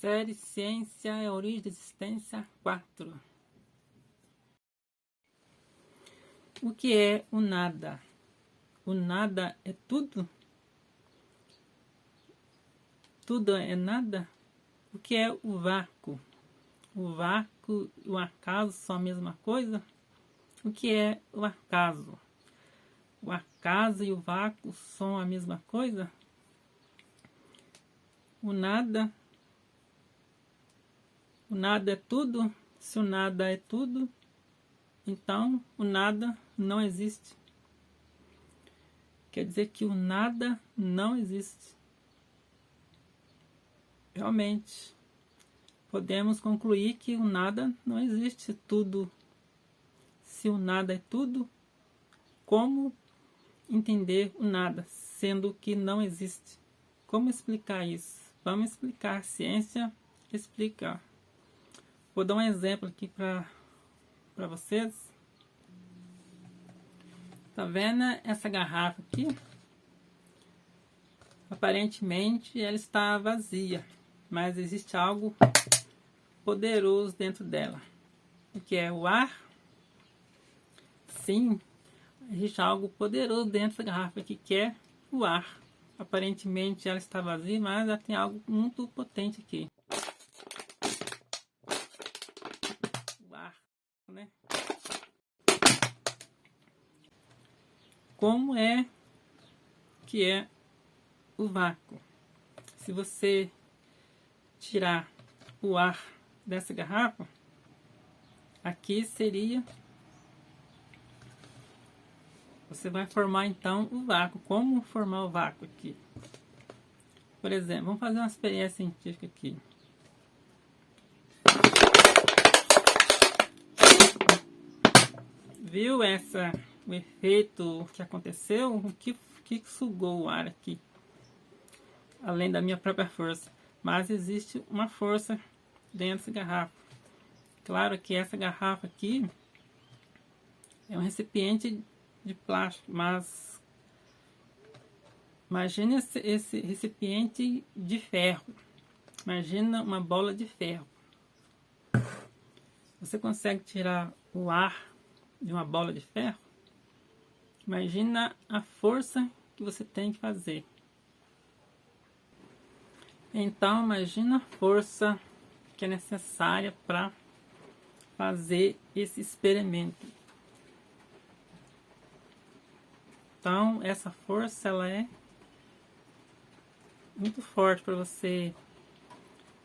Série Ciência é a Origem da Existência 4. O que é o nada? O nada é tudo? Tudo é nada? O que é o vácuo? O vácuo e o acaso são a mesma coisa? O que é o acaso? O acaso e o vácuo são a mesma coisa? O nada é tudo? Se o nada é tudo, então o nada não existe. Quer dizer que o nada não existe. Realmente, podemos concluir que o nada não existe. Tudo. Se o nada é tudo, como entender o nada, sendo que não existe? Como explicar isso? Vamos explicar. A ciência explica. Vou dar um exemplo aqui para vocês. Tá vendo essa garrafa aqui? Aparentemente ela está vazia, mas existe algo poderoso dentro dela. O que é o ar? Sim, existe algo poderoso dentro da garrafa aqui, que é o ar. Aparentemente ela está vazia, mas ela tem algo muito potente aqui. O ar, né? Como é que é o vácuo? Se você tirar o ar dessa garrafa, aqui seria... Você vai formar então o vácuo. Como formar o vácuo aqui? Por exemplo, vamos fazer uma experiência científica aqui. Viu o efeito que aconteceu? O que sugou o ar aqui? Além da minha própria força. Mas existe uma força dentro dessa garrafa. Claro que essa garrafa aqui é um recipiente de plástico, mas imagine esse recipiente de ferro. Imagina uma bola de ferro. Você consegue tirar o ar de uma bola de ferro? Imagina a força que você tem que fazer. Então imagina a força que é necessária para fazer esse experimento. Então essa força ela é muito forte para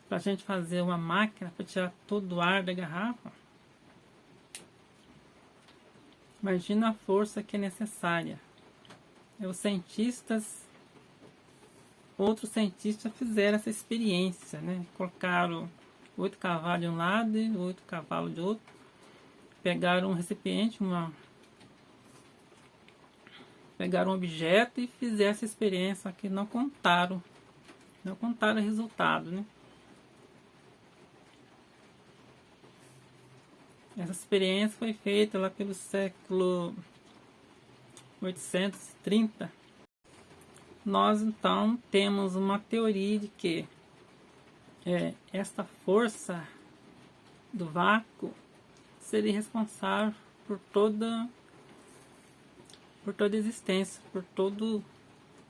a gente fazer uma máquina para tirar todo o ar da garrafa. Imagina a força que é necessária. Outros cientistas fizeram essa experiência, né? Colocaram 8 cavalos de um lado e 8 cavalos de outro. Pegaram um recipiente, pegaram um objeto e fizeram essa experiência, só que não contaram o resultado, né? Essa experiência foi feita lá pelo século 830. Nós então temos uma teoria de que esta força do vácuo seria responsável por toda a existência, por todo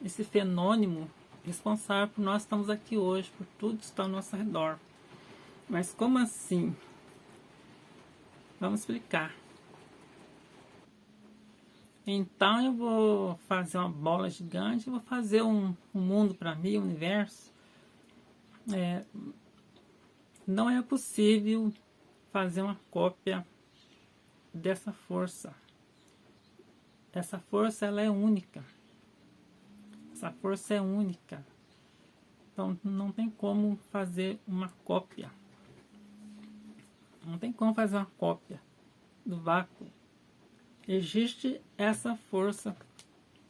esse fenômeno responsável por nós estamos aqui hoje, por tudo que está ao nosso redor. Mas como assim? Vamos explicar. Então eu vou fazer uma bola gigante, vou fazer um mundo para mim, um universo. Não é possível fazer uma cópia dessa força. Essa força ela é única. Essa força é única. Então não tem como fazer uma cópia. Não tem como fazer uma cópia do vácuo. Existe essa força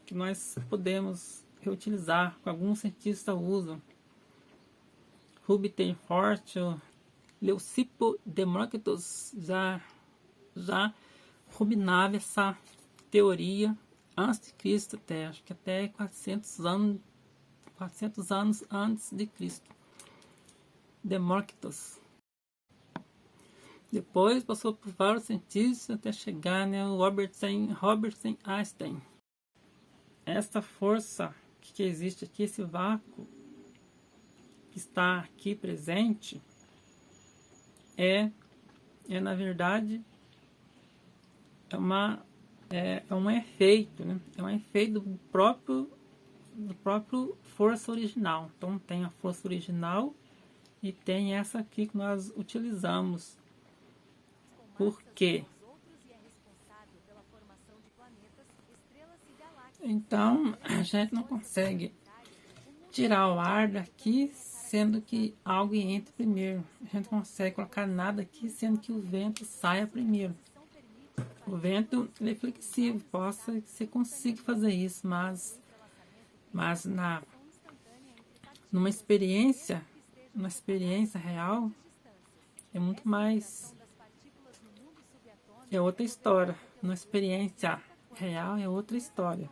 que nós podemos reutilizar, que alguns cientistas usam. Rubinstein, Leucipo, Demócritos já ruminava essa teoria antes de Cristo, acho que até 400 anos antes de Cristo. Demócritos. Depois passou por vários cientistas até chegar no Robert Einstein. Esta força que existe aqui, esse vácuo que está aqui presente, é na verdade um efeito, né? É um efeito do próprio força original. Então tem a força original e tem essa aqui que nós utilizamos. Por quê? Então a gente não consegue tirar o ar daqui sendo que algo entre primeiro. A gente não consegue colocar nada aqui sendo que o vento saia primeiro. O vento é flexível, você consiga fazer isso, mas numa experiência real é muito mais, é outra história. Numa experiência real é outra história.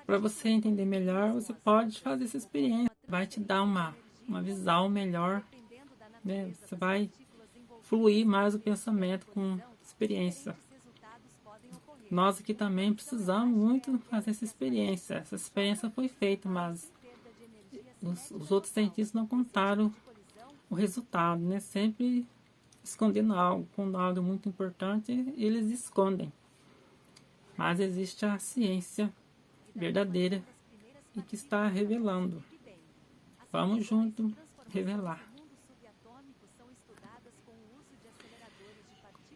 Para você entender melhor, você pode fazer essa experiência, vai te dar uma visão melhor, né? Você vai fluir mais o pensamento com experiência. Nós aqui também precisamos muito fazer essa experiência. Essa experiência foi feita, mas os outros cientistas não contaram o resultado, né? Sempre escondendo algo. Quando algo é muito importante, eles escondem. Mas existe a ciência verdadeira e que está revelando. Vamos junto revelar.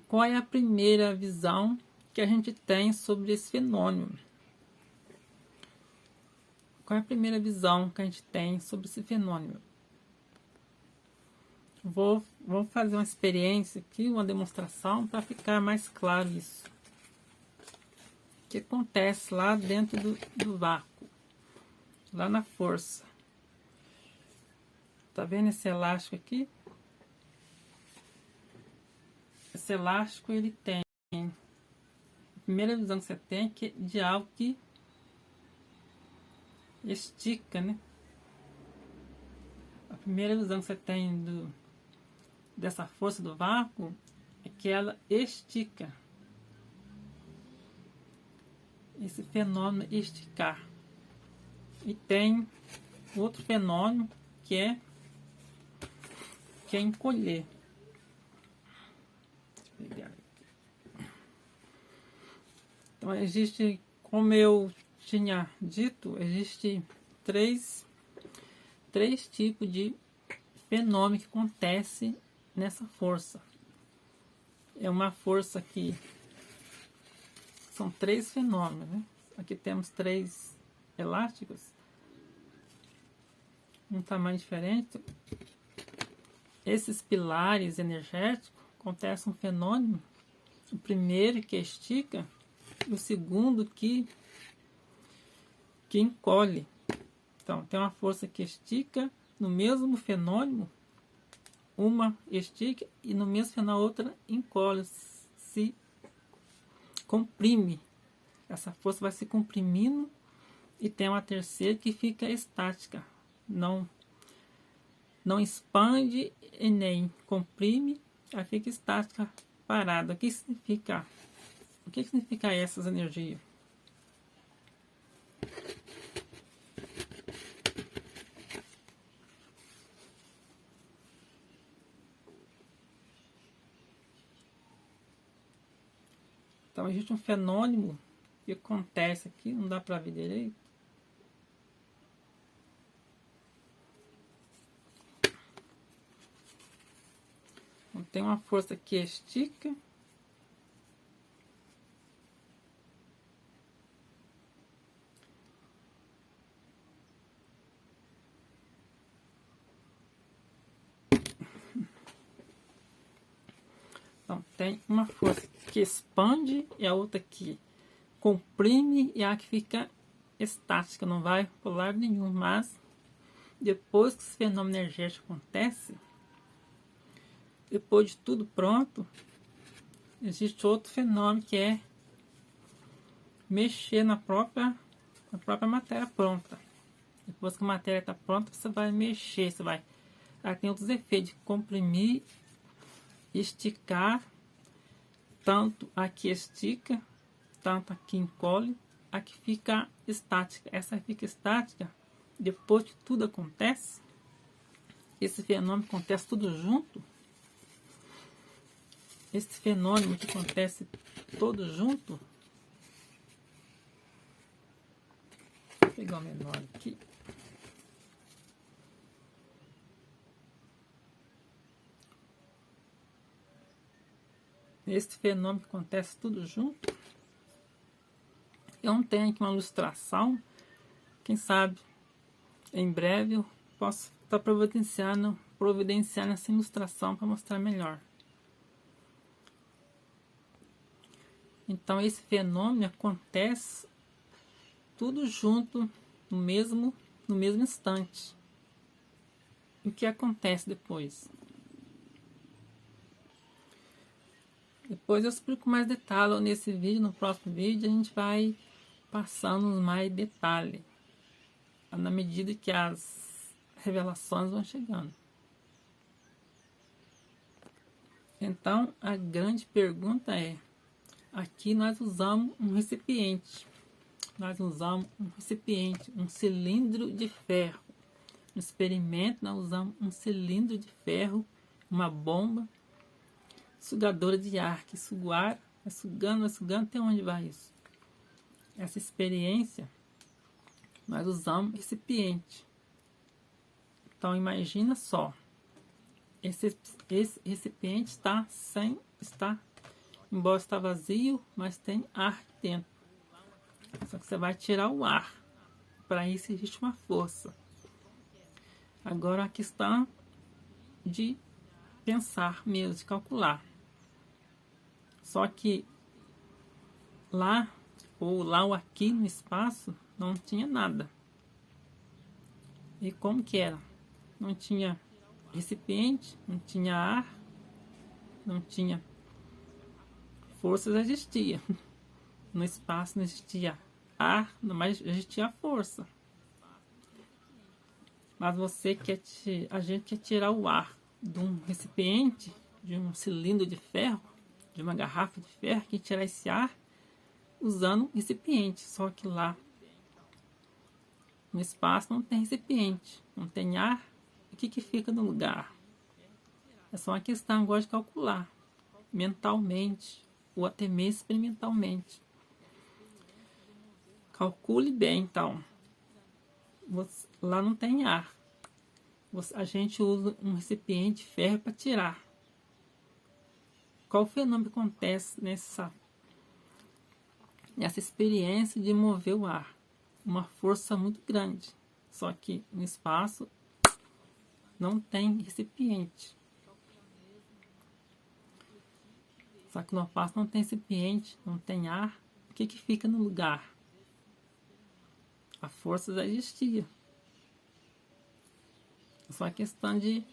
Qual é a primeira visão que a gente tem sobre esse fenômeno? Qual é a primeira visão que a gente tem sobre esse fenômeno? Vou fazer uma experiência aqui, uma demonstração, para ficar mais claro isso. O que acontece lá dentro do vácuo, lá na força. Tá vendo esse elástico aqui? Esse elástico, ele tem, a primeira visão que você tem é que de algo que estica, né? A primeira visão que você tem dessa força do vácuo é que ela estica. Esse fenômeno esticar. E tem outro fenômeno que é encolher. Então existe, como eu tinha dito, existe três tipos de fenômeno que acontece nessa força. É uma força que são três fenômenos, né? Aqui temos três elásticos, um tamanho diferente. Esses pilares energéticos acontece um fenômeno, o primeiro que estica, o segundo que encolhe. Então tem uma força que estica no mesmo fenômeno, uma estica e no mesmo fenômeno a outra encolhe, se comprime. Essa força vai se comprimindo e tem uma terceira que fica estática, não expande e nem comprime, ela fica estática, parada. O que significa essas energias? Então existe um fenômeno que acontece aqui, não dá para ver direito. Então, tem uma força que estica. Então tem uma força que expande e a outra que comprime e a que fica estática, não vai para lado nenhum. Mas depois que esse fenômeno energético acontece, depois de tudo pronto, existe outro fenômeno que é mexer na própria matéria pronta. Depois que a matéria está pronta, você vai mexer, você vai... Aí tem outros efeitos, de comprimir, esticar, tanto aqui estica, tanto aqui encolhe, aqui fica estática. Essa fica estática, depois que tudo acontece, esse fenômeno acontece tudo junto, esse fenômeno que acontece todo junto, vou pegar o menor aqui. Esse fenômeno que acontece tudo junto, eu não tenho aqui uma ilustração, quem sabe em breve eu posso estar providenciando essa ilustração para mostrar melhor. Então esse fenômeno acontece tudo junto no mesmo instante. O que acontece depois? Depois eu explico mais detalhes nesse vídeo. No próximo vídeo a gente vai passando mais detalhes na medida que as revelações vão chegando. Então a grande pergunta é: aqui nós usamos um recipiente. Nós usamos um recipiente, um cilindro de ferro. No experimento nós usamos um cilindro de ferro, uma bomba sugadora de ar, que suga o ar, vai sugando, até onde vai isso? Essa experiência, nós usamos recipiente. Então imagina só, esse recipiente embora está vazio, mas tem ar dentro. Só que você vai tirar o ar. Para isso existe uma força. Agora a questão de pensar mesmo, de calcular. Só que lá ou aqui no espaço não tinha nada. E como que era? Não tinha recipiente, não tinha ar, não tinha força, já existia. No espaço não existia ar, mas existia força. Mas a gente quer tirar o ar de um recipiente, de um cilindro de ferro, de uma garrafa de ferro, que tirar esse ar usando recipiente. Só que lá no espaço não tem recipiente, não tem ar. O que fica no lugar? É só uma questão agora de calcular mentalmente ou até mesmo experimentalmente. Calcule bem, então. Lá não tem ar. A gente usa um recipiente de ferro para tirar. Qual fenômeno acontece nessa experiência de mover o ar? Uma força muito grande. Só que no espaço não tem recipiente. Só que no espaço não tem recipiente, não tem ar. O que fica no lugar? A força já existia. É só questão de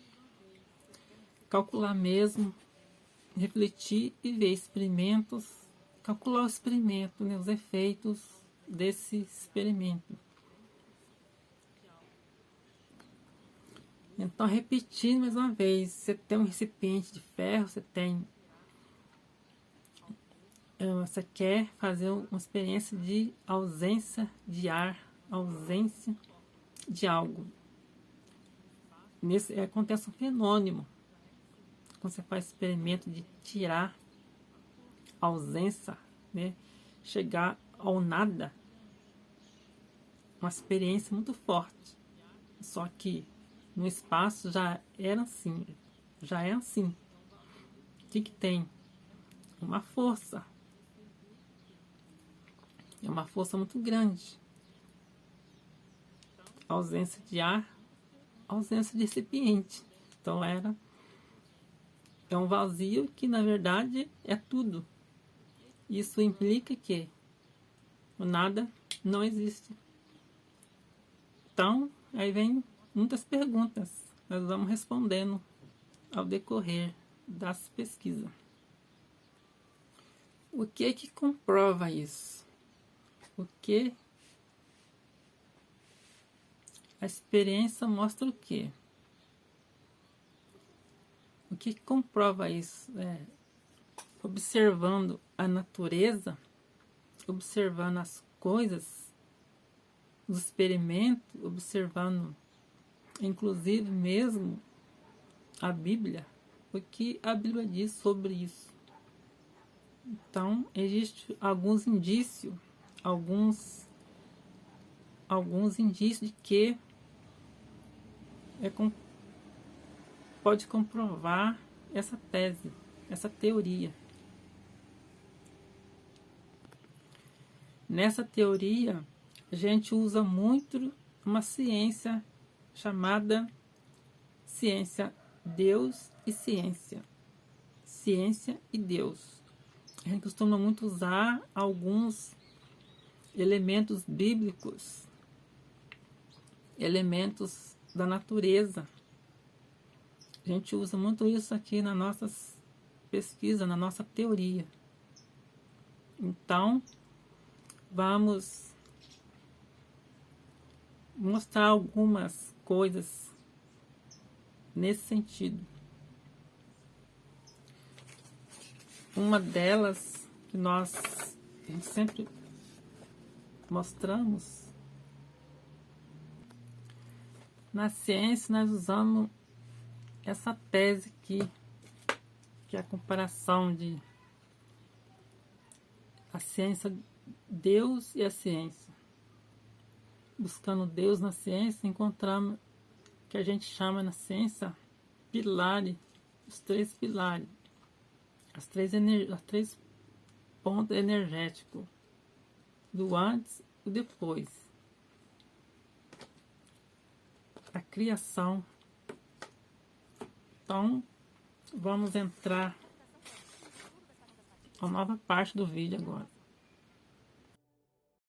calcular mesmo, refletir e ver experimentos, calcular o experimento, né, os efeitos desse experimento. Então, repetindo mais uma vez, você tem um recipiente de ferro, você quer fazer uma experiência de ausência de ar, ausência de algo. Acontece um fenômeno quando você faz experimento de tirar a ausência, né, chegar ao nada. Uma experiência muito forte. Só que no espaço já é assim. O que tem? Uma força. É uma força muito grande. Ausência de ar, ausência de recipiente. Então é um vazio que na verdade é tudo. Isso implica que o nada não existe. Então, aí vem muitas perguntas. Nós vamos respondendo ao decorrer das pesquisas. O que comprova isso? O que A experiência mostra o quê? O que comprova isso? Observando a natureza, observando as coisas, os experimentos, observando inclusive mesmo a Bíblia, o que a Bíblia diz sobre isso. Então, existe alguns indícios de que pode comprovar essa tese, essa teoria. Nessa teoria, a gente usa muito uma ciência chamada ciência Deus e ciência. Ciência e Deus. A gente costuma muito usar alguns elementos bíblicos, elementos da natureza. A gente usa muito isso aqui nas nossas pesquisas, na nossa teoria. Então, vamos mostrar algumas coisas nesse sentido. Uma delas que nós sempre mostramos, na ciência nós usamos essa tese aqui, que é a comparação de a ciência, Deus e a ciência. Buscando Deus na ciência, encontramos o que a gente chama na ciência pilares, os 3 pilares, as três pontos energéticos, do antes e depois. A criação. Então, vamos entrar na nova parte do vídeo agora.